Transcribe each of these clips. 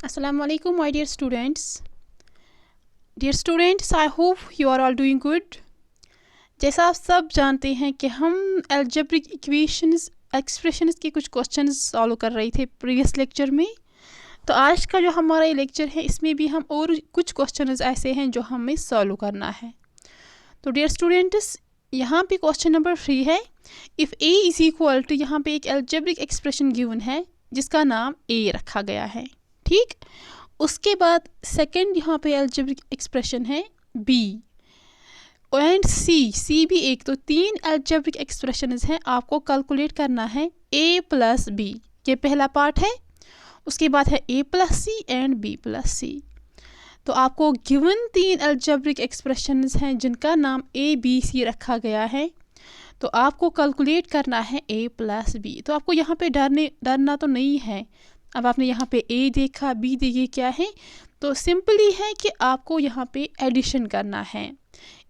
Assalamu alaikum, my dear students. Dear students, I hope you are all doing good. जैसा आप सब जानते हैं कि हम अलजेब्रिक इक्वेशंस एक्सप्रेशंस के कुछ क्वेश्चंस सॉल्व कर रहे थे प्रीवियस लेक्चर में। तो आज का जो हमारा ये लेक्चर है इसमें भी हम और कुछ क्वेश्चंस ऐसे हैं जो हमें सॉल्व करना है। तो डियर स्टूडेंट्स, यहाँ पे क्वेश्चन नंबर 3 है। If a is equal to, यहाँ पे एक अलजेब्रिक एक्सप्रेशन गिवन है जिसका नाम a रखा गया है, ठीक। उसके बाद सेकंड यहाँ पे अलजेब्रिक एक्सप्रेशन है b एंड c भी एक, तो तीन अलजेब्रिक एक्सप्रेशंस हैं। आपको कैलकुलेट करना है a प्लस b, ये पहला पार्ट है। उसके बाद है a plus C and b plus C. तो आपको गिवन तीन अलजेब्रिक एक्सप्रेशंस हैं जिनका नाम a b c रखा गया है। तो आपको कैलकुलेट करना है a प्लस b। तो आपको यहाँ पे डरना तो नहीं है। अब आपने यहाँ पे a देखा, b देखिए क्या है, तो सिंपली है कि आपको यहाँ पे एडिशन करना है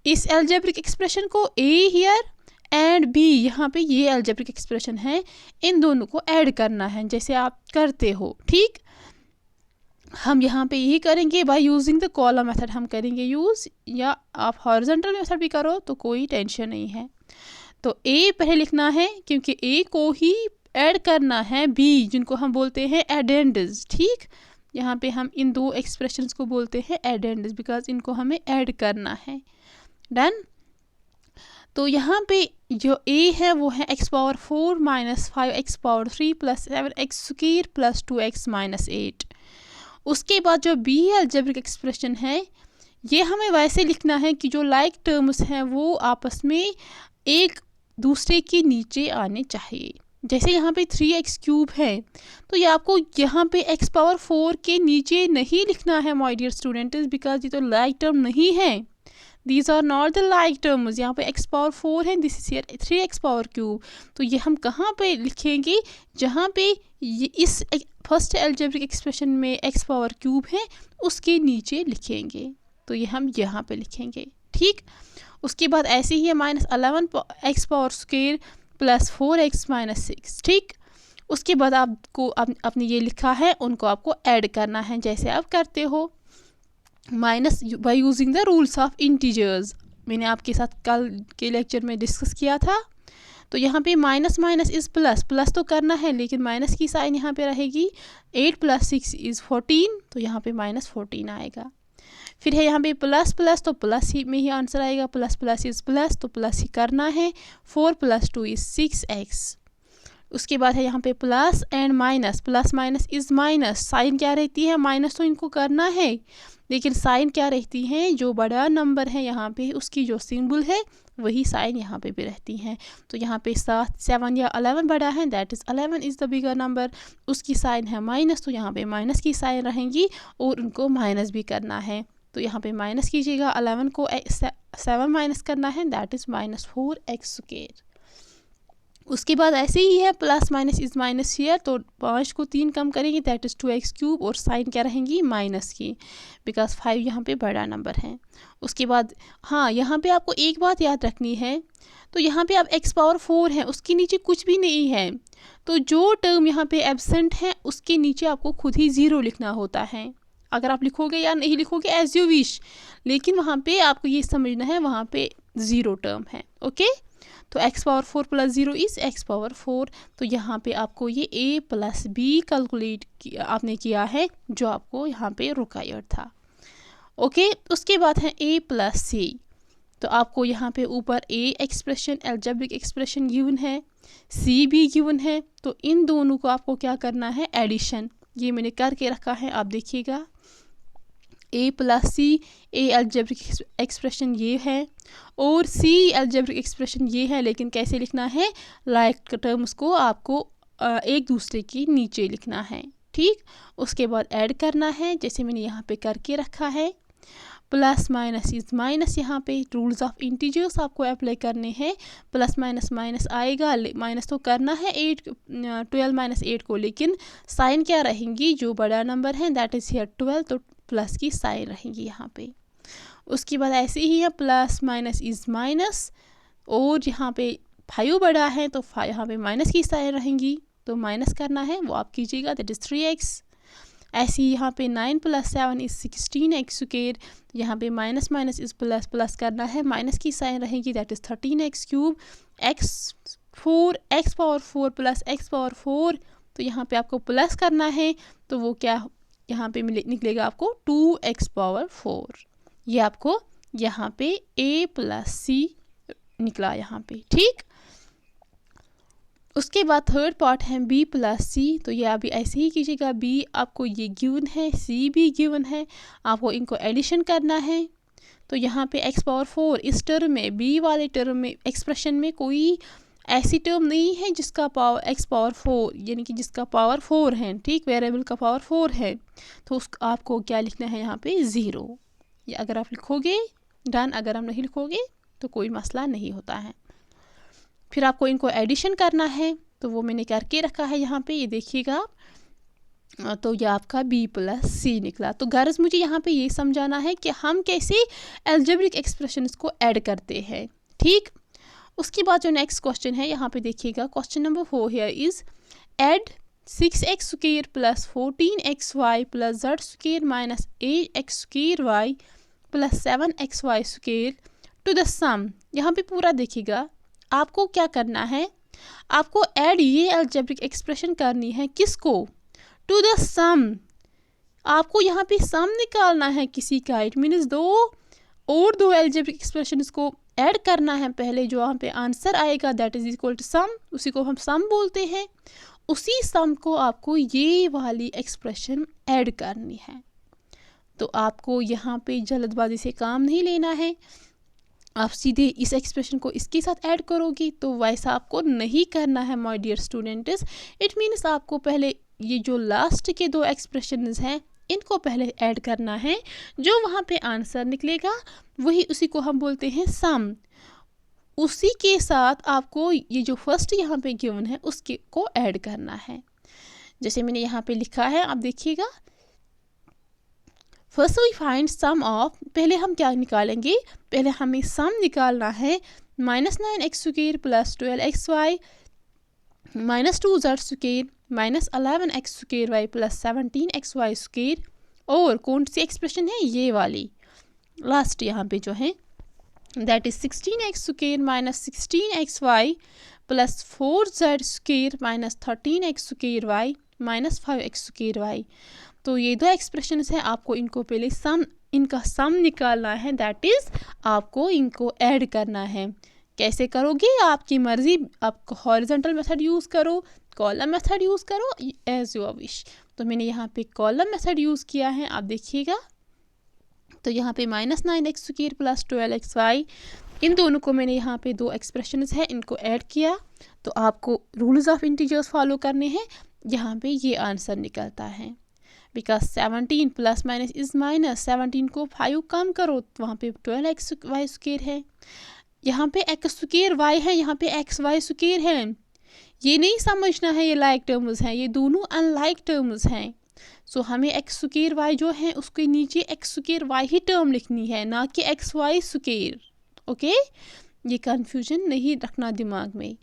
इस अलजेब्रिक एक्सप्रेशन को। a हियर एंड b, यहाँ पे ये अलजेब्रिक एक्सप्रेशन है, इन दोनों को ऐड करना है जैसे आप करते हो, ठीक। हम यहाँ पे यही करेंगे bye using the column method हम करेंगे यूज़, या आप हॉरिजॉन्टल मेथड भी करो तो कोई टेंशन नहीं है। तो a पहले लिखना है क्योंकि a को ही ऐड करना है b, जिनको हम बोलते हैं एडेंड्स, ठीक। यहाँ पे हम इन दो एक्सप्रेशंस को बोलते हैं एडेंड्स बिकॉज इनको हमें ऐड करना है। डन। तो यहाँ पे जो a है वो है x power 4 minus 5x power 3 plus 7x square plus 2x minus 8। उसके बाद जो b अलजेब्रिक एक्सप्रेशन है ये हमें वैसे लिखना है कि जो लाइक टर्म्स हैं वो आपस में एक दूसरे के नीचे आने चाहिए। जैसे यहाँ पे 3x क्यूब है तो ये आपको यहाँ पे x पावर 4 के नीचे नहीं लिखना है माय डियर स्टूडेंट्स, बिकॉज ये तो लाइक टर्म नहीं है। These are not the like terms. यहाँ पे x पावर 4 है, this is here 3x power cube. तो ये हम कहाँ पे लिखेंगे, जहाँ पे ये इस फर्स्ट अलजेब्रिक एक्सप्रेशन में x पावर क्यूब है उसके नीचे लिखेंगे। तो ये हम यहाँ पे लिखेंगे, ठीक। उसके बाद ऐसे ही है minus 11x power square plus 4x minus 6, ठीक। उसके बाद आपको आपने ये लिखा है उनको आपको ऐड करना है जैसे आप करते हो minus y using the rules of integers. मैंने आपके साथ कल के लेक्चर में डिस्कस किया था। तो यहाँ पे minus minus is plus, plus तो करना है लेकिन माइनस की साइन यहाँ पे रहेगी। 8 प्लस 6 इज़ 14, तो यहाँ पे माइनस 14 आएगा। फिर है यहाँ पे प्लस प्लस, तो प्लस ही में ही आंसर आएगा। प्लस प्लस इज़ प्लस, तो प्लस ही करना है। 4 प्लस 2 इज़ 6x। उसके बाद है यहाँ पे plus and minus, plus minus is minus. Sign क्या रहती है, माइनस तो इनको करना है लेकिन साइन क्या रहती है, जो बड़ा नंबर है यहाँ पे उसकी जो सिंबल है वही साइन यहाँ पे भी रहती हैं। तो यहाँ पे 7 या 11 बड़ा है, that is 11 is the bigger number. उसकी साइन है माइनस, तो यहाँ पे माइनस की साइन रहेंगी और उनको माइनस भी करना है। तो यहाँ पे माइनस कीजिएगा, 11 को 7 माइनस करना है, that is minus 4x square. उसके बाद ऐसे ही है plus minus is minus here, तो 5 को 3 कम करेंगे, दैट इज़ 2x क्यूब, और साइन क्या रहेंगी माइनस की, बिकॉज 5 यहाँ पे बड़ा नंबर है। उसके बाद हाँ, यहाँ पे आपको एक बात याद रखनी है। तो यहाँ पे आप x पावर 4 है उसके नीचे कुछ भी नहीं है, तो जो टर्म यहाँ पे एब्सेंट है उसके नीचे आपको खुद ही 0 लिखना होता है। अगर आप लिखोगे या नहीं लिखोगे एज यू विश, लेकिन वहाँ पे आपको ये समझना है वहाँ पे 0 टर्म है, ओके। तो x power 4 plus 0 is x power 4। तो यहाँ पे आपको ये a प्लस b कैलकुलेट आपने किया है जो आपको यहाँ पे रिक्वायर्ड था, ओके। उसके बाद है a प्लस c। तो आपको यहाँ पे ऊपर a expression algebraic expression given है, c भी गिवन है, तो इन दोनों को आपको क्या करना है, एडिशन। ये मैंने करके रखा है, आप देखिएगा a plus C, a algebraic expression ये है और c अलजेब्रिक एक्सप्रेशन ये है, लेकिन कैसे लिखना है, लाइक टर्म्स को आपको एक दूसरे के नीचे लिखना है, ठीक। उसके बाद ऐड करना है जैसे मैंने यहाँ पे करके रखा है। प्लस माइनस इज़ माइनस, यहाँ पे रूल्स ऑफ इंटीजर्स आपको अप्लाई करने हैं। प्लस माइनस माइनस आएगा, माइनस तो करना है 12 माइनस 8 को, लेकिन साइन क्या रहेंगी, जो बड़ा नंबर है दैट इज़ हियर 12, तो प्लस की साइन रहेंगी यहाँ पे। उसके बाद ऐसे ही है प्लस माइनस इज़ माइनस, और यहाँ पे 5 बड़ा है तो यहाँ पे माइनस की साइन रहेंगी, तो माइनस करना है वो आप कीजिएगा, दैट इज़ 3x। ऐसे ही यहाँ पे 9 + 7 इज़ 16x स्क्वायर, यहाँ पे minus minus is plus, plus करना है, माइनस की साइन रहेगी, that is 13x cube, x 4 plus x power 4, तो यहाँ पे आपको प्लस करना है, तो वो क्या यहाँ पे निकलेगा आपको 2x पावर 4। ये आपको यहाँ पे a + c निकला यहाँ पे, ठीक। उसके बाद थर्ड पार्ट है b + c, तो ये अभी ऐसे ही कीजिएगा, b आपको ये गिवन है, c भी गिवन है, आपको इनको एडिशन करना है। तो यहाँ पे x पावर 4 इस टर्म में, b वाले टर्म में, एक्सप्रेशन में कोई ऐसी टर्म नहीं है जिसका पावर x पावर 4 यानी कि जिसका पावर 4 है, ठीक, वेरिएबल का पावर 4 है, तो उस आपको क्या लिखना है यहाँ पे 0। या अगर आप लिखोगे डन, अगर आप नहीं लिखोगे तो कोई मसला नहीं होता है। फिर आपको इनको एडिशन करना है, तो वो मैंने करके रखा है यहाँ पे, ये देखिएगा। तो ये आपका b + c निकला। तो गर्ज मुझे यहाँ पे ये समझाना है कि हम कैसे अलजेब्रिक एक्सप्रेशंस को ऐड करते हैं, ठीक। उसके बाद जो नेक्स्ट क्वेश्चन है यहाँ पे देखिएगा, question number 4 here is add 6x square + 14xy + z square - 8x square y + 7xy square to the sum. यहाँ पे पूरा देखिएगा, आपको क्या करना है, आपको ऐड ये अलजेब्रिक एक्सप्रेशन करनी है, किसको, टू द सम। आपको यहाँ पे सम निकालना है किसी का, इट मीन्स दो अलजेब्रिक एक्सप्रेशंस को ऐड करना है। पहले जो यहाँ पे आंसर आएगा दैट इज इक्वल टू सम, उसी को हम सम बोलते हैं, उसी सम को आपको ये वाली एक्सप्रेशन ऐड करनी है। तो आपको यहाँ पे जल्दबाजी से काम नहीं लेना है, आप सीधे इस एक्सप्रेशन को इसके साथ ऐड करोगी, तो वैसा आपको नहीं करना है my dear students. It means आपको पहले ये जो लास्ट के दो एक्सप्रेशंस हैं इनको पहले ऐड करना है, जो वहाँ पे आंसर निकलेगा वही, उसी को हम बोलते हैं सम। उसी के साथ आपको ये जो फर्स्ट यहाँ पे गिवन है उसके को ऐड करना है। जैसे मैंने यहाँ पे लिखा है, आप देखिएगा, first we find sum of, पहले हम क्या निकालेंगे, पहले हमें सम निकालना है -9x square + 12xy -2z square -11x square y + 17xy square, और कौन सी एक्सप्रेशन है, ये वाली लास्ट यहाँ पे जो है, that is 16x square - 16xy + 4z square -13x square y - 5x square y। तो ये दो एक्सप्रेशंस हैं, आपको इनको पहले इनका सम निकालना है, दैट इज़ आपको इनको ऐड करना है। कैसे करोगे, आपकी मर्ज़ी, आप हॉरिजॉन्टल मेथड यूज़ करो, कॉलम मेथड यूज़ करो, एज योर विश। तो मैंने यहाँ पे कॉलम मेथड यूज़ किया है, आप देखिएगा। तो यहाँ पे -9x स्क्वायर + 12xy, इन दोनों को मैंने यहाँ पे दो एक्सप्रेशंस है इनको ऐड किया। तो आपको रूल्स ऑफ इंटीजर्स फॉलो करने हैं, यहाँ पे ये आंसर निकलता है। Because 17 plus minus is minus, 17 को 5 कम करो तो वहाँ पे 12xy स्क्वायर है, यहाँ पे x स्क्वायर y है, यहाँ पे xy स्क्वायर है। ये नहीं समझना है ये लाइक टर्म्स हैं, ये दोनों अनलाइक टर्म्स हैं। सो हमें x स्क्वायर y जो है उसके नीचे x स्क्वायर y ही टर्म लिखनी है, ना कि xy स्क्वायर। ओके, ये कन्फ्यूजन नहीं रखना दिमाग में।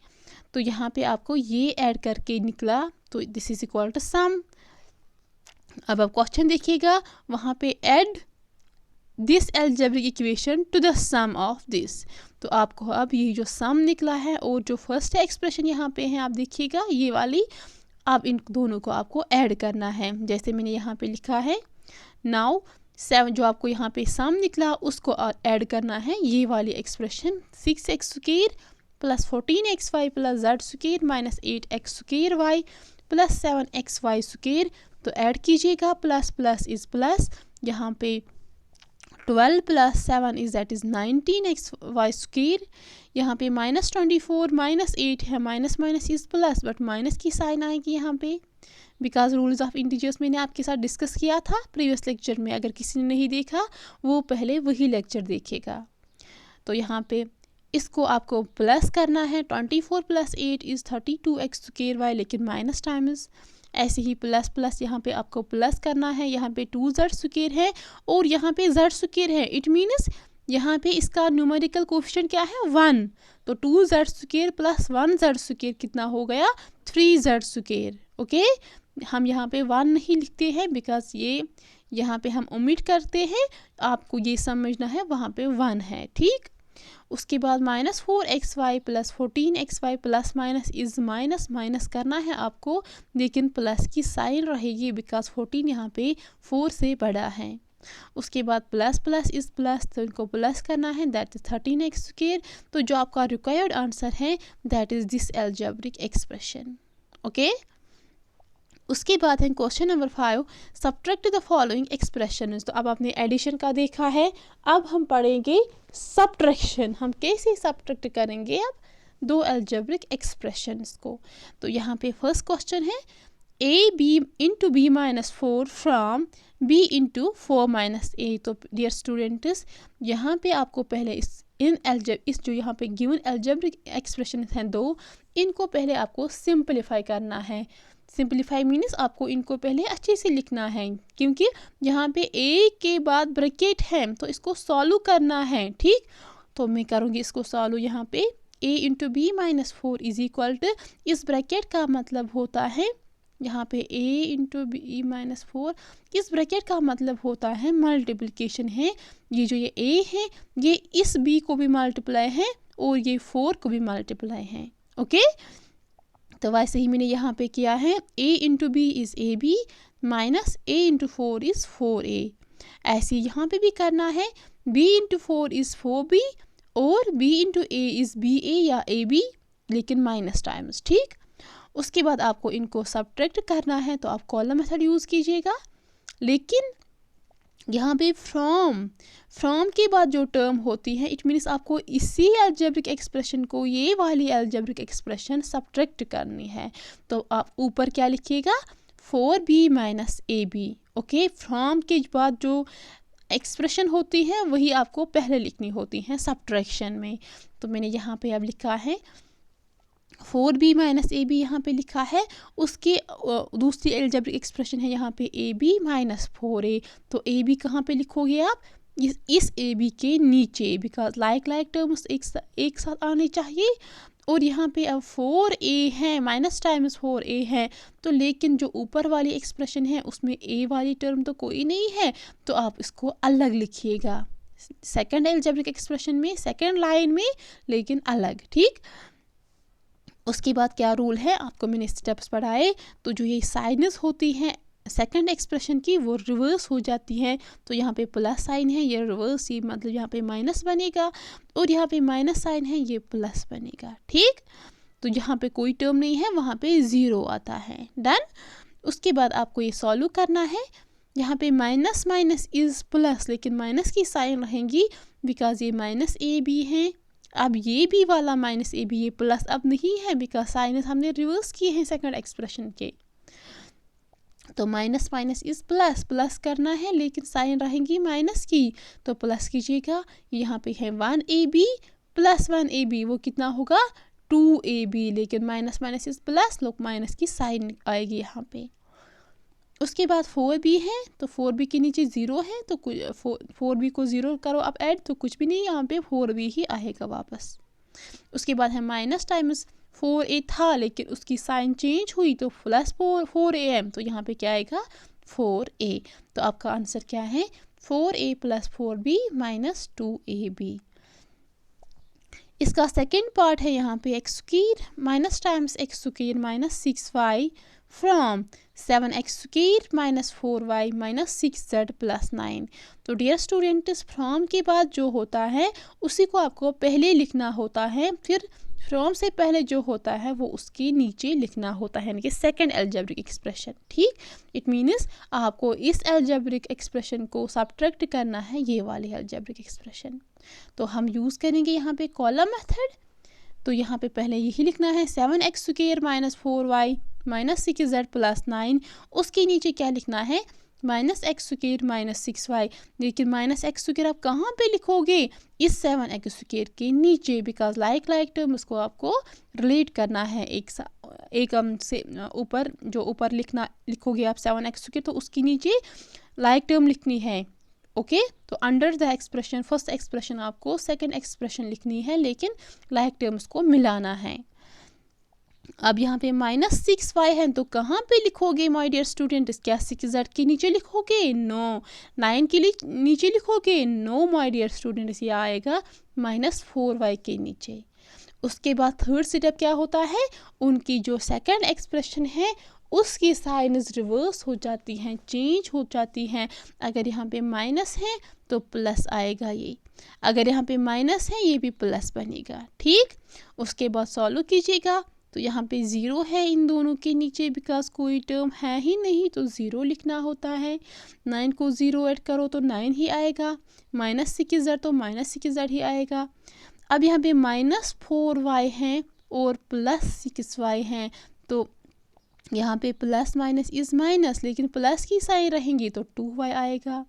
तो यहाँ पे आपको ये ऐड करके निकला, तो this is equal to sum. अब आप क्वेश्चन देखिएगा, वहाँ पे add this algebraic equation to the sum of this. तो आपको अब ये जो सम निकला है और जो फर्स्ट एक्सप्रेशन यहाँ पे है, आप देखिएगा ये वाली, अब इन दोनों को आपको ऐड करना है। जैसे मैंने यहाँ पे लिखा है, नाउ 7 जो आपको यहाँ पे सम निकला उसको ऐड करना है ये वाली expression 6x square + 14xy + z square - 8x square y + 7xy square. तो ऐड कीजिएगा, प्लस प्लस इज प्लस, यहाँ पे 12 + 7 is that is 19xy square, यहाँ पे -24 - 8 है, minus minus is plus, but minus की साइन आएगी यहाँ पे, बिकॉज रूल्स ऑफ इंटीजर्स मैंने आपके साथ डिस्कस किया था प्रीवियस लेक्चर में। अगर किसी ने नहीं देखा वो पहले वही लेक्चर देखेगा। तो यहाँ पे इसको आपको प्लस करना है, 24 + 8 इज़ 32x स्क्वायर y, लेकिन माइनस टाइम्स, ऐसे ही प्लस प्लस यहाँ पे आपको प्लस करना है, यहाँ पे 2z स्क्वायर है और यहाँ पे z स्क्वायर है। इट मीन्स यहाँ पे इसका न्यूमेरिकल कोफिशिएंट क्या है, 1। तो 2z स्क्वायर + 1z स्क्वायर कितना हो गया, 3z स्क्वायर। ओके, हम यहाँ पे 1 नहीं लिखते हैं बिकॉज ये यहाँ पे हम ओमिट करते हैं, आपको ये समझना है वहाँ पे 1 है, ठीक। उसके बाद -4xy + 14xy plus minus is minus minus करना है आपको, लेकिन प्लस की साइन रहेगी बिकॉज 14 यहाँ पे 4 से बड़ा है। उसके बाद प्लस प्लस इज प्लस, तो इनको प्लस करना है, दैट इज 13x²। तो जो आपका रिक्वायर्ड आंसर है that is this algebraic expression, okay. उसके बाद है question number 5, subtract the following expression. तो अब आपने एडिशन का देखा है, अब हम पढ़ेंगे सब्ट्रैक्शन। हम कैसे सब्ट्रैक्ट करेंगे अब दो अलजेब्रिक एक्सप्रेशंस को। तो यहाँ पे फर्स्ट क्वेश्चन है ab into b - 4 from b into 4 - a। तो डियर स्टूडेंट्स यहाँ पे आपको पहले इस जो यहाँ पे गिवन अलजेब्रिक एक्सप्रेशन हैं दो, इनको पहले आपको सिंपलीफाई करना है। सिंपलीफाई मीन्स आपको इनको पहले अच्छे से लिखना है, क्योंकि यहाँ पे a के बाद ब्रैकेट है तो इसको सॉल्व करना है, ठीक। तो मैं करूँगी इसको सॉल्व। यहाँ पे a into b - 4 is equal to, इस ब्रैकेट का मतलब होता है यहाँ पे a into b - 4, इस ब्रैकेट का मतलब होता है मल्टीप्लिकेशन है। ये जो ये a है ये इस b को भी मल्टीप्लाई है और ये 4 को भी मल्टीप्लाई है, ओके। तो वैसे ही मैंने यहाँ पे किया है a into b is ab minus a into 4 is 4a। ऐसे यहाँ पे भी करना है, b into 4 इज़ 4b और b into a is ba या ab, लेकिन माइनस टाइम्स, ठीक। उसके बाद आपको इनको सब्ट्रैक्ट करना है, तो आप कॉलम मेथड यूज़ कीजिएगा। लेकिन यहाँ पे फ्रॉम के बाद जो टर्म होती है इट मीन्स आपको इसी अलजेब्रिक एक्सप्रेशन को, ये वाली अलजेब्रिक एक्सप्रेशन सब्ट्रैक्ट करनी है। तो आप ऊपर क्या लिखिएगा 4b - ab, ओके। फ्रॉम के बाद जो एक्सप्रेशन होती है वही आपको पहले लिखनी होती है सब्ट्रैक्शन में। तो मैंने यहाँ पे अब लिखा है 4b - ab यहाँ पे लिखा है। उसकी दूसरी अलजेब्रिक एक्सप्रेशन है यहाँ पे ab - 4a। तो ab कहाँ पे लिखोगे आप, इस ab के नीचे, बिकॉज लाइक टर्म्स एक साथ आने चाहिए। और यहाँ पे अब 4a है, माइनस टाइम्स 4a है, तो लेकिन जो ऊपर वाली एक्सप्रेशन है उसमें a वाली टर्म तो कोई नहीं है, तो आप इसको अलग लिखिएगा सेकेंड अलजेब्रिक एक्सप्रेशन में, सेकेंड लाइन में, लेकिन अलग, ठीक। उसके बाद क्या रूल है आपको मैंने स्टेप्स पढ़ाए। तो जो ये साइनस होती हैं सेकंड एक्सप्रेशन की वो रिवर्स हो जाती है। तो यहाँ पे प्लस साइन है, ये रिवर्स, ये मतलब यहाँ पे माइनस बनेगा, और यहाँ पे माइनस साइन है, ये प्लस बनेगा, ठीक। तो यहाँ पे कोई टर्म नहीं है, वहाँ पे 0 आता है, डन। उसके बाद आपको ये सॉल्व करना है। यहाँ पे माइनस माइनस इज़ प्लस, लेकिन माइनस की साइन रहेंगी बिकॉज ये माइनस ए बी है। अब ये भी वाला माइनस ए बी, ये प्लस अब नहीं है बिकॉज साइनस हमने रिवर्स किए हैं सेकंड एक्सप्रेशन के। तो minus minus is plus, plus करना है लेकिन साइन रहेंगी माइनस की, तो प्लस कीजिएगा। यहाँ पे है 1ab + 1ab, वो कितना होगा 2ab, लेकिन माइनस माइनस इज प्लस, लोग माइनस की साइन आएगी यहाँ पे। उसके बाद 4b है, तो 4b के नीचे 0 है, तो 4b को 0 करो आप ऐड, तो कुछ भी नहीं, यहाँ पे 4b ही आएगा वापस। उसके बाद है माइनस टाइम्स 4a था लेकिन उसकी साइन चेंज हुई तो प्लस 4am, तो यहाँ पे क्या आएगा 4a। तो आपका आंसर क्या है 4a + 4b - 2ab। इसका सेकेंड पार्ट है यहाँ पे x² minus times x² - 6y from 7x² - 4y - 6z + 9। तो डियर स्टूडेंट्स फ्रॉम के बाद जो होता है उसी को आपको पहले लिखना होता है, फिर फ्रॉम से पहले जो होता है वो उसके नीचे लिखना होता है, यानी कि सेकेंड अलजेब्रिक एक्सप्रेशन, ठीक। इट मीन्स आपको इस अलजेब्रिक एक्सप्रेशन को सब्ट्रैक्ट करना है ये वाली अलजेब्रिक एक्सप्रेशन। तो हम यूज़ करेंगे यहाँ पे कॉलम मेथड। तो यहाँ पे पहले यही लिखना है 7x² - 4y - 6z + 9। उसके नीचे क्या लिखना है -x² - 6y, लेकिन -x² आप कहाँ पे लिखोगे इस 7x² के नीचे, बिकॉज लाइक टर्म उसको आपको रिलेट करना है एक से ऊपर, जो ऊपर लिखोगे आप 7x² तो उसके नीचे लाइक टर्म लिखनी है, ओके। तो under the expression first expression आपको सेकेंड एक्सप्रेशन लिखनी है, लेकिन लाइक टर्म्स को मिलाना है। अब यहाँ पे -6y है तो कहाँ पे लिखोगे माय डियर स्टूडेंट्स? क्या 6z के नीचे लिखोगे? नो। 9 के लिए नीचे लिखोगे? नो माय डियर स्टूडेंट्स, ये आएगा -4y के नीचे। उसके बाद थर्ड स्टेप क्या होता है, उनकी जो सेकंड एक्सप्रेशन है उसकी साइन्स रिवर्स हो जाती हैं, चेंज हो जाती हैं। अगर यहाँ पे माइनस है तो प्लस आएगा, ये अगर यहाँ पे माइनस है ये भी प्लस बनेगा। ठीक, उसके बाद सॉल्व कीजिएगा तो यहाँ पे ज़ीरो है इन दोनों के नीचे, बिकॉज कोई टर्म है ही नहीं तो ज़ीरो लिखना होता है। 9 को ज़ीरो ऐड करो तो 9 ही आएगा, -6z तो -6z ही आएगा। अब यहाँ पे -4y हैं और +6y हैं तो यहाँ पे प्लस माइनस इज़ माइनस, लेकिन प्लस की साइन रहेंगी तो 2y आएगा।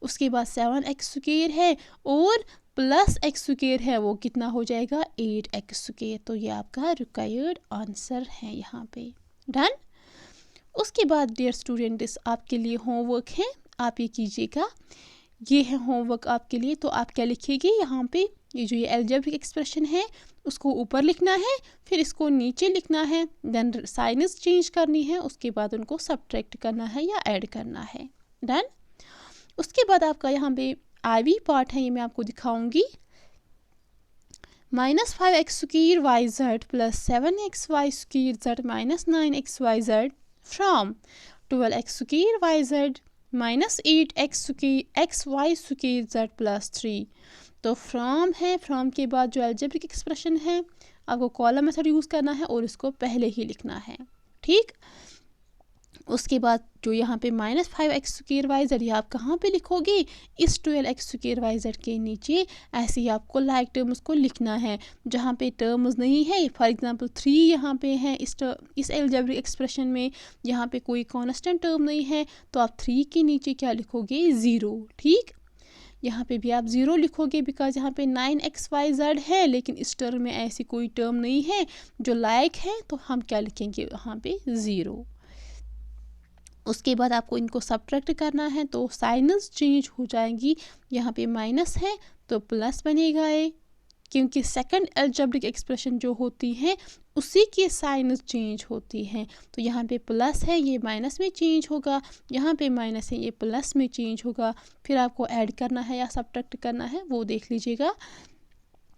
उसके बाद 7x² है और +x² है, वो कितना हो जाएगा? 8x²। तो ये आपका रिक्वायर्ड आंसर है यहाँ पे। डन। उसके बाद डियर स्टूडेंट्स आपके लिए होमवर्क है, आप ये कीजिएगा। ये है होमवर्क आपके लिए। तो आप क्या लिखिएगा यहाँ पे, ये जो ये अलजेब्रिक एक्सप्रेशन है उसको ऊपर लिखना है, फिर इसको नीचे लिखना है, देन साइन्स चेंज करनी है, उसके बाद उनको सब्ट्रैक्ट करना है या ऐड करना है। डन। उसके बाद आपका यहाँ पे आईवी पार्ट है, ये मैं आपको दिखाऊंगी। -5x² yz + 7xy² z -9xyz from 12x² yz -8xy² z +3। तो फ्रॉम है, फ्रॉम के बाद जो अलजेब्रिक एक्सप्रेशन है आपको कॉलम मेथड यूज़ करना है और इसको पहले ही लिखना है। ठीक, उसके बाद जो यहाँ पे -5x² yz ये आप कहाँ पे लिखोगे? इस 12x² yz के नीचे। ऐसे ही आपको लाइक टर्म्स को लिखना है। जहाँ पे टर्म्स नहीं है, फॉर एग्जांपल 3 यहाँ पे है इस अलजेब्रिक एक्सप्रेशन में, यहाँ पे कोई कांस्टेंट टर्म नहीं है तो आप 3 के नीचे क्या लिखोगे? 0। ठीक, यहाँ पे भी आप 0 लिखोगे बिकॉज यहाँ पे 9xyz है, लेकिन इस टर्म में ऐसी कोई टर्म नहीं है जो लाइक है, तो हम क्या लिखेंगे यहाँ पे? 0। उसके बाद आपको इनको सब्ट्रैक्ट करना है तो साइन्स चेंज हो जाएंगी। यहाँ पे माइनस है तो प्लस बनेगा ये, क्योंकि सेकंड अलजेब्रिक एक्सप्रेशन जो होती है उसी की साइन्स चेंज होती हैं। तो यहाँ पे प्लस है ये माइनस में चेंज होगा, यहाँ पे माइनस है ये प्लस में चेंज होगा। फिर आपको ऐड करना है या सब्ट्रैक्ट करना है वो देख लीजिएगा।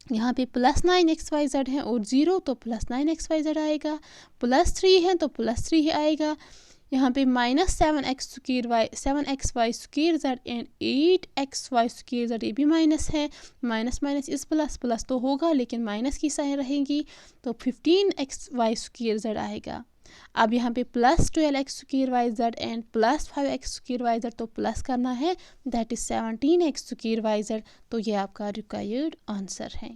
यहाँ पे +9xyz है और 0 तो +9xyz आएगा, +3 है तो +3 ही आएगा। यहाँ पे -7xy² z and 8xy² z ये भी माइनस है, माइनस माइनस इस प्लस, प्लस तो होगा लेकिन माइनस की साइन रहेंगी तो 15xy² z आएगा। अब यहाँ पे +12x² z and +5x² z तो प्लस करना है, दैट इज 17x² z। तो ये आपका रिक्वायर्ड आंसर है।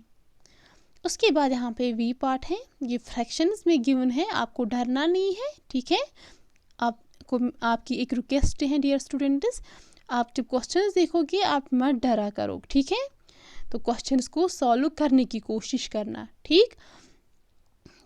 उसके बाद यहाँ पे वी पार्ट है, ये फ्रैक्शंस में गिवन है, आपको डरना नहीं है। ठीक है, आपको आपकी एक रिक्वेस्ट है डियर स्टूडेंट्स, आप जब क्वेश्चंस देखोगे आप मत डरा करो। ठीक है, तो क्वेश्चंस को सॉल्व करने की कोशिश करना। ठीक,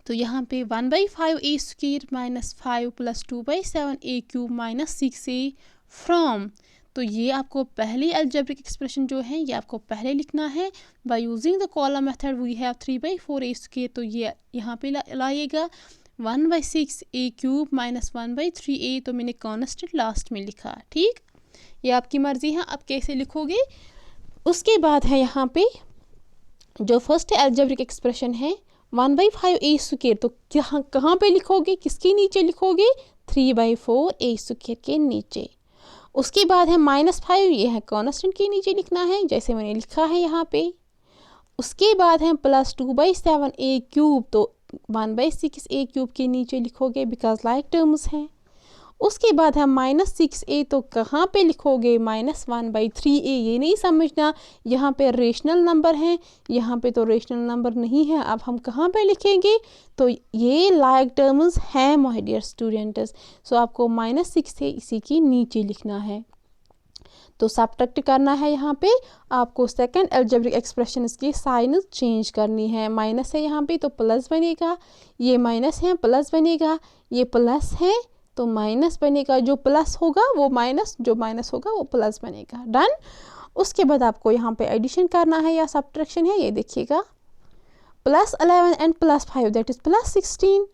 तो यहाँ पे 1/5a² -5 + 2/7a³ -6a फ्रॉम, तो ये आपको पहले अलजेब्रिक एक्सप्रेशन जो है ये आपको पहले लिखना है। By using the column method we have 3/4a², तो ये यहाँ पे लाइएगा 1/6a³ -1/3a, तो मैंने कांस्टेंट लास्ट में लिखा। ठीक, ये आपकी मर्जी है आप कैसे लिखोगे। उसके बाद है यहाँ पे जो फर्स्ट अलजेब्रिक एक्सप्रेशन है 1/5a², तो कहाँ पे लिखोगे? किसके नीचे लिखोगे? 3/4a² के नीचे। उसके बाद है -5, ये है कांस्टेंट के नीचे लिखना है जैसे मैंने लिखा है यहाँ पे। उसके बाद है +2/7a³, तो 1/6a³ के नीचे लिखोगे बिकॉज लाइक टर्म्स हैं। उसके बाद है -6a, तो कहाँ पे लिखोगे? -1/3a। ये नहीं समझना यहाँ पे रेशनल नंबर है, यहाँ पे तो रेशनल नंबर नहीं है। अब हम कहाँ पे लिखेंगे? तो ये लाइक टर्म्स हैं माय डियर स्टूडेंट्स, सो आपको -6 से इसी के नीचे लिखना है। तो सब्ट्रैक्ट करना है, यहाँ पे आपको सेकंड अलजेब्रिक एक्सप्रेशन की साइन चेंज करनी है। माइनस है यहाँ पे तो प्लस बनेगा, ये माइनस है प्लस बनेगा, ये प्लस है तो माइनस बनेगा, जो प्लस होगा वो माइनस, जो माइनस होगा वो प्लस बनेगा। डन। उसके बाद आपको यहाँ पे एडिशन करना है या सब्ट्रैक्शन है, ये देखिएगा +11 एंड +5 दैट इज +16,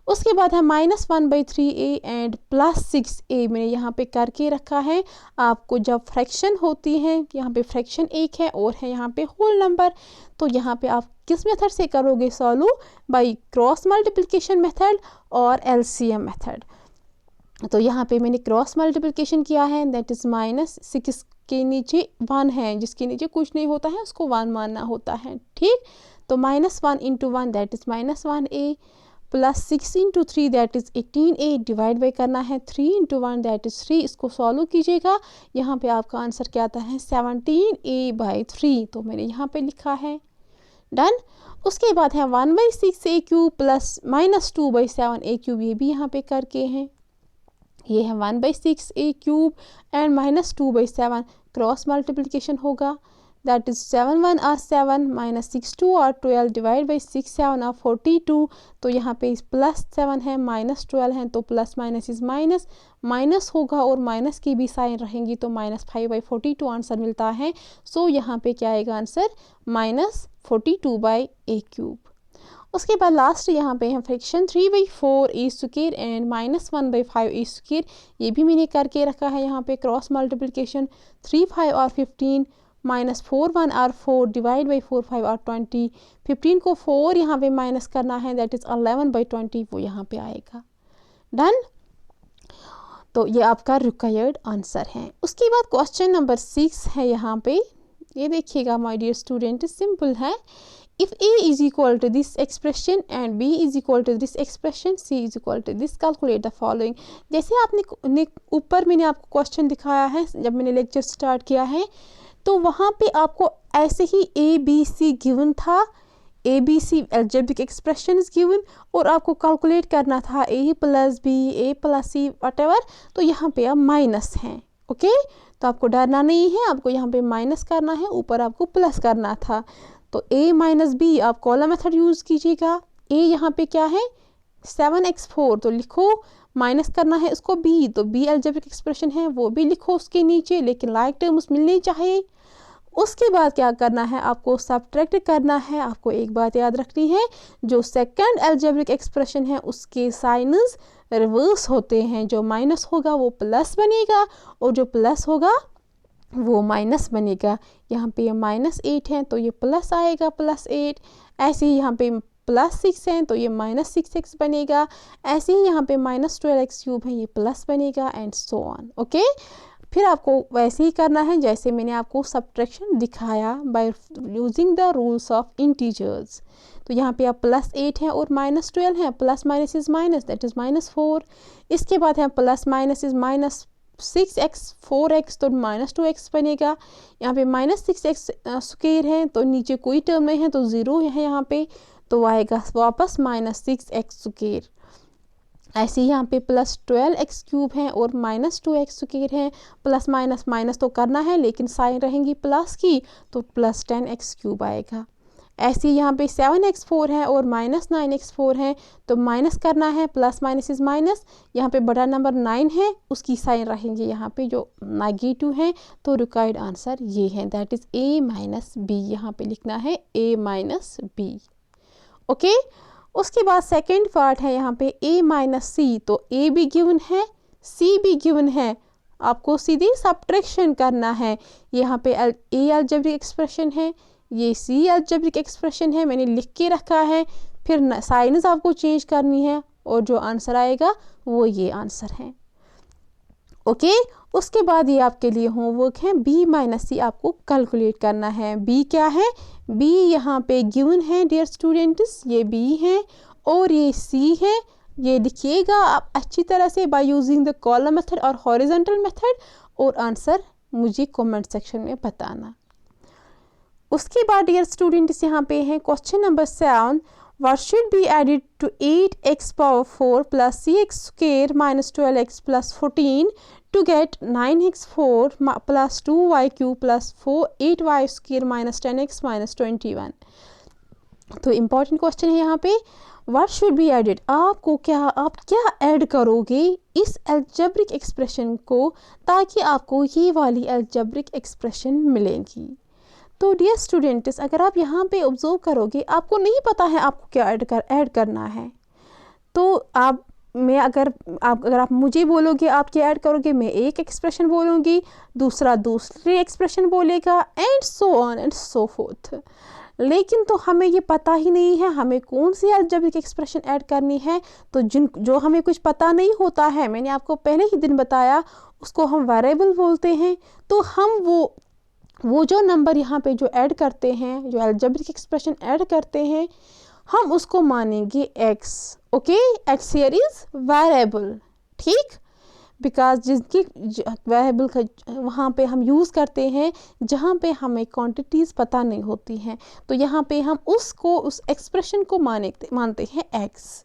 उसके बाद है -1/3a एंड +6a मैंने यहाँ पे करके रखा है। आपको जब फ्रैक्शन होती है, यहाँ पे फ्रैक्शन एक है और है यहाँ पे होल नंबर, तो यहाँ पे आप किस मेथड से करोगे solve? By cross multiplication method और एलसीएम मेथड। तो यहाँ पे मैंने क्रॉस मल्टीप्लिकेशन किया है, दैट इज़ -6 के नीचे 1 है, जिसके नीचे कुछ नहीं होता है उसको 1 मानना होता है, ठीक। तो -1 × 1 that is -1a +6 × 3 that is 18a divide by करना है 3 × 1 दैट इज़ 3। इसको सॉल्व कीजिएगा, यहाँ पे आपका आंसर क्या आता है 17a/3, तो मैंने यहाँ पे लिखा है, डन। उसके बाद है 1/6a³ प्लस -2/7a³, ये भी यहाँ पे करके हैं। ये है 1/6a³ एंड -2/7 क्रॉस मल्टीप्लिकेशन होगा, that is 7 1 are 7 -6 2 are 12 divide by 6 7 are 42। तो यहाँ पे +7 है -12 है, तो plus minus is minus, minus होगा और माइनस की भी साइन रहेंगी, तो -5/42 आंसर मिलता है। सो यहाँ पे क्या आएगा आंसर -42/a³। उसके बाद लास्ट यहाँ पे है फ्रैक्शन 3/4a² एंड -1/5a², ये भी मैंने करके रखा है यहाँ पे क्रॉस मल्टीप्लिकेशन 3 5 और 15 -4 1 और 4 डिवाइड बाई 4 5 और 20, 15 को 4 यहाँ पे माइनस करना है, दैट इज़ 11/20, वो यहाँ पे आएगा, डन। तो ये आपका रिक्वायर्ड आंसर है। उसके बाद क्वेश्चन नंबर 6 है यहाँ पे, ये देखिएगा माय डियर स्टूडेंट, सिंपल है। If a is equal to this expression and b is equal to this expression, c is equal to this, calculate the following। जैसे आपने ऊपर मैंने आपको क्वेश्चन दिखाया है जब मैंने लेक्चर स्टार्ट किया है, तो वहाँ पे आपको ऐसे ही a b c गिवन था, a b c algebraic expression is given, और आपको कैलकुलेट करना था a + b a + c whatever। तो यहाँ पे अब माइनस हैं, ओके। तो आपको डरना नहीं है, आपको यहाँ पे माइनस करना है, ऊपर आपको प्लस करना था। तो a - b आप कॉलम मेथड यूज़ कीजिएगा। a यहाँ पे क्या है 7x4, तो लिखो, माइनस करना है उसको b, तो b अलजेब्रिक एक्सप्रेशन है वो भी लिखो उसके नीचे, लेकिन लाइक टर्म्स मिलनी चाहिए। उसके बाद क्या करना है, आपको सब्ट्रैक्ट करना है। आपको एक बात याद रखनी है, जो सेकंड अलजेब्रिक एक्सप्रेशन है उसके साइनस रिवर्स होते हैं, जो माइनस होगा वो प्लस बनेगा और जो प्लस होगा वो माइनस बनेगा। यहाँ पे ये -8 है तो ये प्लस आएगा +8, ऐसे ही यहाँ पे +6 है तो ये -6x बनेगा, ऐसे ही यहाँ पे -12x³ है ये प्लस बनेगा, एंड सो ऑन, ओके। फिर आपको वैसे ही करना है जैसे मैंने आपको सब्ट्रैक्शन दिखाया bye using the rules of integers. तो यहाँ पे आप +8 है और -12 है, plus minus is minus, that is -4। इसके बाद है plus minus is -6x 4x, तो -2x बनेगा। यहाँ पे -6x² है तो नीचे कोई टर्म नहीं है तो 0 है यहाँ पे, तो आएगा वापस -6x²। ऐसे ही यहाँ पे +12x³ है और -2x² है, प्लस माइनस माइनस तो करना है लेकिन साइन रहेंगी प्लस की, तो +10x³ आएगा। ऐसे ही यहाँ पे 7x4 है और -9x4 है, तो माइनस करना है, प्लस माइनस इज माइनस। यहाँ पे बड़ा नंबर 9 है उसकी साइन रहेंगे यहाँ पे जो नेगेटिव है, तो रिक्वायर्ड आंसर ये है, दैट इज़ a - b, यहाँ पे लिखना है a - b, ओके। उसके बाद सेकेंड पार्ट है यहाँ पे a - c, तो a भी गिवन है c भी गिवन है, आपको सीधी सब्ट्रैक्शन करना है। यहाँ पे a अलजेब्रिक एक्सप्रेशन है, ये c अलजेब्रिक एक्सप्रेशन है, मैंने लिख के रखा है। फिर साइंस आपको चेंज करनी है और जो आंसर आएगा वो ये आंसर है, ओके। उसके बाद ये आपके लिए होमवर्क है, b - c आपको कैलकुलेट करना है। b क्या है, b यहाँ पे गिवन है डियर स्टूडेंट्स, ये b है और ये c है। ये लिखिएगा आप अच्छी तरह से bye using the column method और हॉरिजॉन्टल मेथड, और आंसर मुझे कमेंट सेक्शन में बताना। उसके बाद डियर स्टूडेंट्स यहाँ पे है question number 7, what should be added to 8x⁴ plus cx² minus 12x plus 14 to get 9x4 plus 2y³ plus 8y² minus 10x minus 21। तो इम्पॉर्टेंट क्वेश्चन है यहाँ पे, what should be added, आप क्या add करोगे इस अलजेब्रिक एक्सप्रेशन को ताकि आपको ये वाली अलजेब्रिक एक्सप्रेशन मिलेगी। तो डियर स्टूडेंट्स, अगर आप यहाँ पे ऑब्जर्व करोगे आपको नहीं पता है आपको क्या ऐड करना है, तो अगर आप मुझे बोलोगे, आप क्या ऐड करोगे, मैं एक एक्सप्रेशन बोलूँगी, दूसरा दूसरी एक्सप्रेशन बोलेगा, and so on and so fourth. लेकिन तो हमें ये पता ही नहीं है हमें कौन सी अलजेब्रिक एक्सप्रेशन ऐड करनी है। तो जो हमें कुछ पता नहीं होता है, मैंने आपको पहले ही दिन बताया, उसको हम वेरिएबल बोलते हैं। तो हम वो जो नंबर यहाँ पे जो ऐड करते हैं, जो अलजेब्रिक एक्सप्रेशन ऐड करते हैं, हम उसको मानेंगे x। Okay, x here is variable, ठीक, बिकॉज जिसकी वेरिएबल का वहाँ पे हम यूज़ करते हैं जहाँ पे हमें क्वांटिटीज़ पता नहीं होती हैं। तो यहाँ पे हम उस एक्सप्रेशन को मानते हैं x।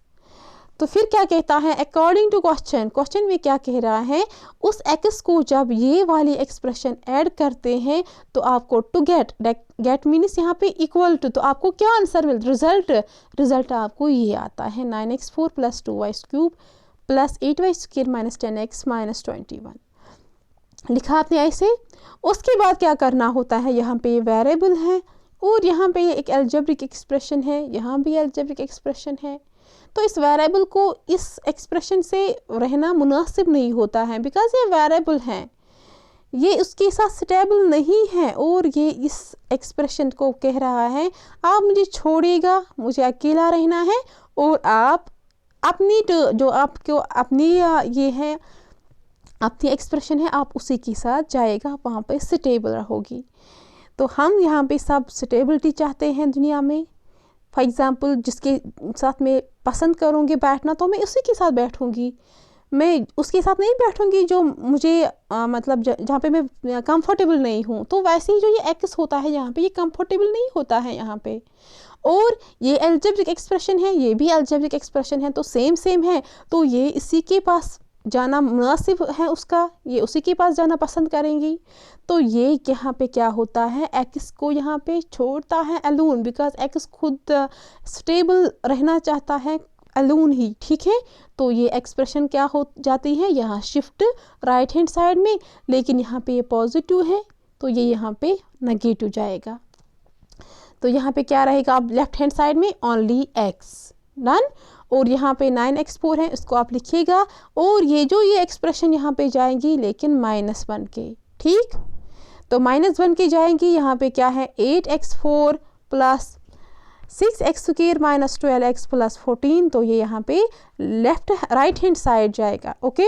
तो फिर क्या कहता है, अकॉर्डिंग टू क्वेश्चन में क्या कह रहा है, उस x को जब ये वाली एक्सप्रेशन ऐड करते हैं तो आपको टू गेट मीन्स यहाँ पे इक्वल टू, तो आपको क्या आंसर मिल, रिजल्ट आपको ये आता है 9x4 + 2y³ + 8y² - 10x - 21। लिखा आपने ऐसे। उसके बाद क्या करना होता है, यहाँ पे ये वेरिएबल है और यहाँ पे ये एक अलजेब्रिक एक्सप्रेशन है, यहाँ भी अलजेब्रिक एक्सप्रेशन है। तो इस वेरिएबल को इस एक्सप्रेशन से रहना मुनासिब नहीं होता है, बिकॉज ये वेरिएबल है, ये उसके साथ स्टेबल नहीं है, और ये इस एक्सप्रेशन को कह रहा है आप मुझे छोड़िएगा, मुझे अकेला रहना है, और आप अपनी जो आपको अपनी ये है अपनी एक्सप्रेशन है, आप उसी के साथ जाएगा, वहाँ पे स्टेबल रहोगी। तो हम यहाँ पे सब स्टेबिलिटी चाहते हैं दुनिया में। फॉर एग्ज़ाम्पल, जिसके साथ मैं पसंद करूँगी बैठना, तो मैं उसी के साथ बैठूँगी, मैं उसके साथ नहीं बैठूँगी जो मुझे मतलब जहाँ पे मैं कंफर्टेबल नहीं हूँ। तो वैसे ही जो ये एक्स होता है यहाँ पे, ये कंफर्टेबल नहीं होता है यहाँ पे। और ये अलजेब्रिक एक्सप्रेशन है, ये भी अलजेब्रिक एक्सप्रेशन है, तो सेम है। तो ये इसी के पास जाना मुनासिब है उसका, ये उसी के पास जाना पसंद करेंगी। तो ये यहाँ पे क्या होता है, एक्स को यहाँ पे छोड़ता है अलोन, बिकॉज एक्स खुद स्टेबल रहना चाहता है अलोन ही, ठीक है। तो ये एक्सप्रेशन क्या हो जाती है, यहाँ शिफ्ट राइट हैंड साइड में, लेकिन यहाँ पे ये पॉजिटिव है तो ये यहाँ पे नेगेटिव जाएगा। तो यहाँ पे क्या रहेगा, आप लेफ्ट हैंड साइड में ओनली एक्स, डन। और यहाँ पे 9x4 है, इसको आप लिखिएगा, और ये एक्सप्रेशन यहाँ पे जाएंगी लेकिन -1 के, ठीक। तो -1 के जाएंगी, यहाँ पे क्या है 8x4 + 6x² - 12x + 14, तो ये यहाँ पे राइट हैंड साइड जाएगा, ओके।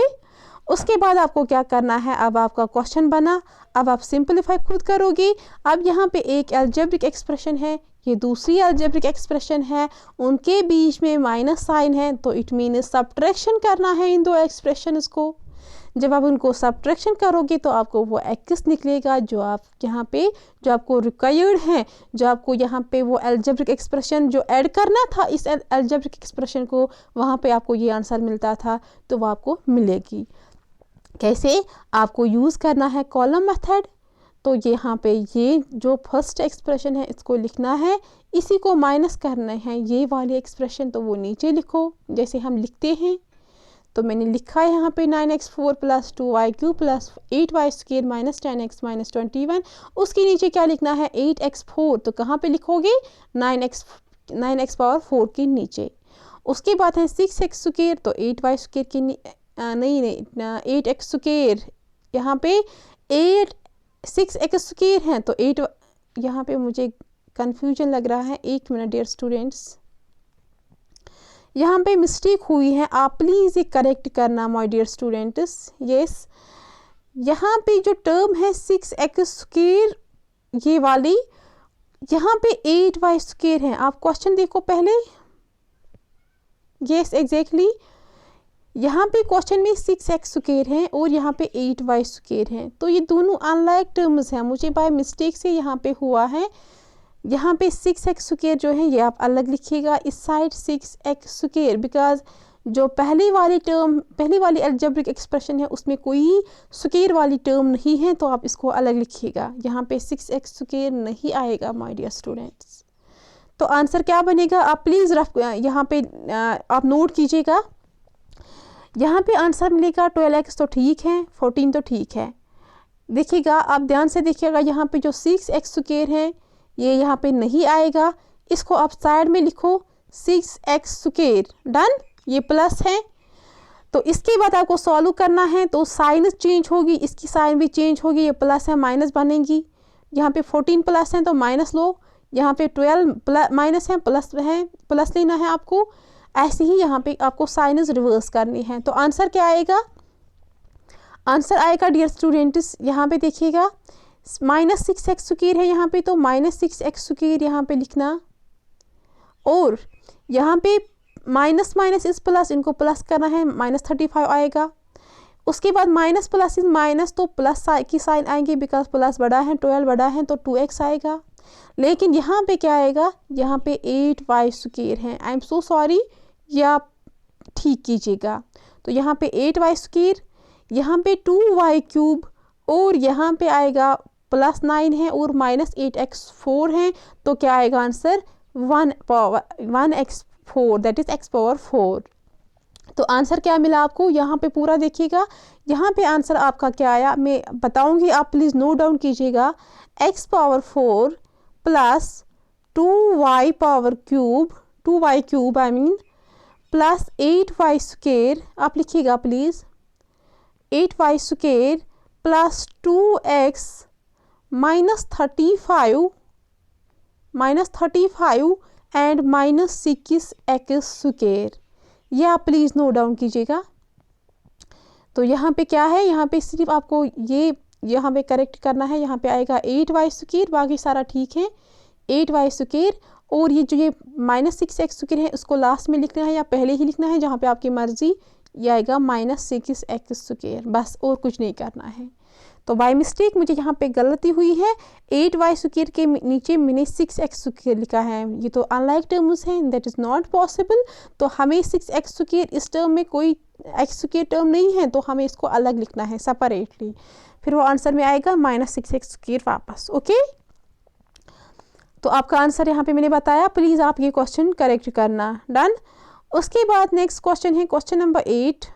उसके बाद आपको क्या करना है, अब आपका क्वेश्चन बना, अब आप सिंपलीफाई खुद करोगे। अब यहाँ पे एक अलजेब्रिक एक्सप्रेशन है, ये दूसरी अलजेब्रिक एक्सप्रेशन है, उनके बीच में माइनस साइन है, तो इट मीन सब्ट्रैक्शन करना है इन दो एक्सप्रेशंस को। जब आप उनको सब्ट्रैक्शन करोगे तो आपको वो एक्स निकलेगा जो आप यहाँ पे जो आपको रिक्वायर्ड है, जो आपको यहाँ पे वो अलजेब्रिक एक्सप्रेशन जो ऐड करना था इस अलजेब्रिक एक्सप्रेशन को, वहाँ पे आपको ये आंसर मिलता था, तो वो आपको मिलेगी। कैसे, आपको यूज़ करना है कॉलम मेथड। तो यहाँ पे ये जो फर्स्ट एक्सप्रेशन है इसको लिखना है, इसी को माइनस करना है ये वाली एक्सप्रेशन, तो वो नीचे लिखो जैसे हम लिखते हैं। तो मैंने लिखा है यहाँ पे 9x4 + 2y³ + 8y² - 10x - 21। उसके नीचे क्या लिखना है 8x4, तो कहाँ पे लिखोगे 9x पावर 4 के नीचे। उसके बाद है 6x², तो 8y² के नहीं 8x², यहाँ पे 6x² है, तो 8, यहाँ पे मुझे कन्फ्यूजन लग रहा है, 1 मिनट डियर स्टूडेंट्स, यहाँ पे मिस्टेक हुई है, आप प्लीज़ ये करेक्ट करना माय डियर स्टूडेंट्स। यस, यहाँ पे जो टर्म है 6x² ये वाली, यहाँ पे 8y² है। आप क्वेश्चन देखो पहले, यस एग्जैक्टली, यहाँ पे क्वेश्चन में 6x² है और यहाँ पे 8y² है, तो ये दोनों अनलाइक टर्म्स हैं, मुझे बाय मिस्टेक से यहाँ पे हुआ है। यहाँ पे 6x² जो है ये आप अलग लिखिएगा, इस साइड 6x², बिकॉज जो पहली वाली अलजेब्रिक एक्सप्रेशन है उसमें कोई स्क्वायर वाली टर्म नहीं है, तो आप इसको अलग लिखिएगा, यहाँ पे 6x² नहीं आएगा माय डियर स्टूडेंट्स। तो आंसर क्या बनेगा, आप प्लीज़ यहाँ पे आप नोट कीजिएगा। यहाँ पे आंसर मिलेगा 12x तो ठीक है, 14 तो ठीक है। देखिएगा, आप ध्यान से देखिएगा, यहाँ पे जो 6x² है ये यहाँ पे नहीं आएगा, इसको आप साइड में लिखो 6x², डन। ये प्लस है। तो इसके बाद आपको सॉल्व करना है, तो साइन चेंज होगी, इसकी साइन भी चेंज होगी, ये प्लस है माइनस बनेगी। यहाँ पे 14 प्लस है तो माइनस लो, यहाँ पे 12 प्लस माइनस है, प्लस लेना है आपको। ऐसे ही यहाँ पे आपको साइनस रिवर्स करनी है। तो आंसर क्या आएगा? आंसर आएगा डियर स्टूडेंट्स, यहाँ पे देखिएगा -6x² है यहाँ पे, तो -6x² यहाँ पे लिखना, और यहाँ पे माइनस माइनस इस प्लस, इनको प्लस करना है, -35 आएगा। उसके बाद माइनस प्लस इज माइनस, तो प्लस की साइन आएंगे, बिकॉज प्लस बड़ा है, 12 बड़ा है, तो 2x आएगा। लेकिन यहाँ पे क्या आएगा? यहाँ पे 8y² है। आई एम सो सॉरी, ये आप ठीक कीजिएगा। तो यहाँ पे 8y², यहाँ पे 2y³ और यहाँ पे आएगा +9 है और -8x4 है। तो क्या आएगा answer? 1x4, that is x⁴। तो आंसर क्या मिला आपको? यहाँ पे पूरा देखिएगा, यहाँ पे आंसर आपका क्या आया मैं बताऊंगी, आप प्लीज़ नोट डाउन कीजिएगा। x⁴ plus 2y³ I mean plus 8y² आप लिखिएगा please, 8y² plus 2x -35 and -6x²। ये आप प्लीज़ नोट डाउन कीजिएगा। तो यहाँ पे क्या है? यहाँ पे सिर्फ आपको ये यहाँ पे करेक्ट करना है। यहाँ पे आएगा 8y², बाकी सारा ठीक है, 8y²। और ये जो ये -6x² है उसको लास्ट में लिखना है या पहले ही लिखना है, जहाँ पे आपकी मर्ज़ी। ये आएगा -6x², बस, और कुछ नहीं करना है। तो बाय मिस्टेक मुझे यहाँ पे गलती हुई है, 8y² के नीचे मैंने 6x² लिखा है। ये तो अनलाइक टर्म्स हैं, दैट इज़ नॉट पॉसिबल। तो हमें 6x², इस टर्म में कोई x² टर्म नहीं है, तो हमें इसको अलग लिखना है सेपरेटली। फिर वो आंसर में आएगा -6x² वापस। ओके, तो आपका आंसर यहाँ पे मैंने बताया। प्लीज़ आप ये क्वेश्चन करेक्ट करना। डन। उसके बाद नेक्स्ट क्वेश्चन है क्वेश्चन नंबर 8।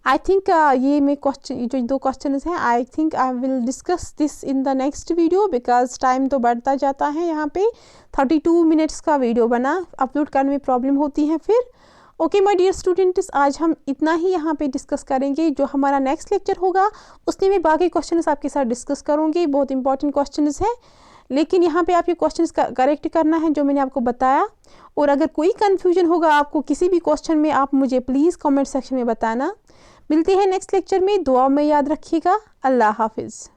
आई थिंक ये मैं क्वेश्चन जो 2 क्वेश्चन हैं, I think I will discuss this in the next video, because time तो बढ़ता जाता है। यहाँ पे 32 मिनट्स का वीडियो बना, अपलोड करने में प्रॉब्लम होती है फिर। ओके माय डियर स्टूडेंट्स, आज हम इतना ही यहाँ पे डिस्कस करेंगे। जो हमारा नेक्स्ट लेक्चर होगा उसमें मैं बाकी क्वेश्चंस आपके साथ डिस्कस करूँगी। बहुत इंपॉर्टेंट क्वेश्चंस हैं, लेकिन यहाँ पे आप ये क्वेश्चंस करेक्ट करना है जो मैंने आपको बताया। और अगर कोई कन्फ्यूजन होगा आपको किसी भी क्वेश्चन में, आप मुझे प्लीज़ कमेंट सेक्शन में बताना। मिलते हैं नेक्स्ट लेक्चर में। दुआ में याद रखिएगा। अल्लाह हाफिज़।